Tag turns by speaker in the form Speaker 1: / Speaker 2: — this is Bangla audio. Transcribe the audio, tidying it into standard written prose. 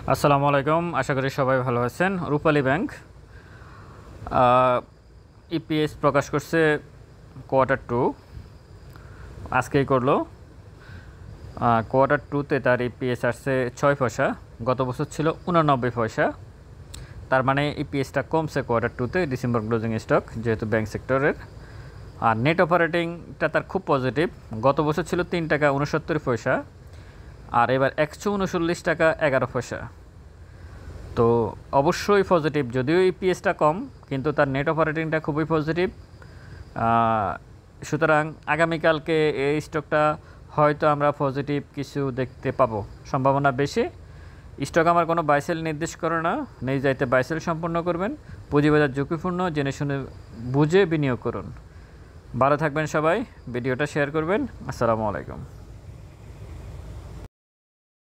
Speaker 1: আসসালামু আলাইকুম, আশা করি সবাই ভালো আছেন। রূপালী ব্যাংক ইপিএস প্রকাশ করছে কোয়ার্টার 2, আজকেই করলো। কোয়ার্টার 2তে তার ইপিএস আসছে 6 পয়সা, গত বছর ছিল 89 পয়সা। তার মানে ইপিএসটা কমছে কোয়ার্টার 2তে, ডিসেম্বর ক্লোজিং স্টক যেহেতু ব্যাংক সেক্টরের। আর নেট অপারেটিংটা তার খুব পজিটিভ, গত বছর ছিল 3 টাকা 69 পয়সা, আর এবার 139 টাকা 11 পয়সা। তো অবশ্যই পজিটিভ, যদিও ইপিএসটা কম কিন্তু তার নেট অপারেটিংটা খুবই পজিটিভ। সুতরাং আগামীকালকে এই স্টকটা হয়তো আমরা পজিটিভ কিছু দেখতে পাবো, সম্ভাবনা বেশি। স্টক আমার কোনো বাইসেল নির্দেশ করে না, নিজ দায়িত্বে বাইসেল সম্পন্ন করবেন। পুঁজিবাজার ঝুঁকিপূর্ণ, জেনে শুনে বুঝে বিনিয়োগ করুন। ভালো থাকবেন সবাই, ভিডিওটা শেয়ার করবেন। আসসালামু আলাইকুম।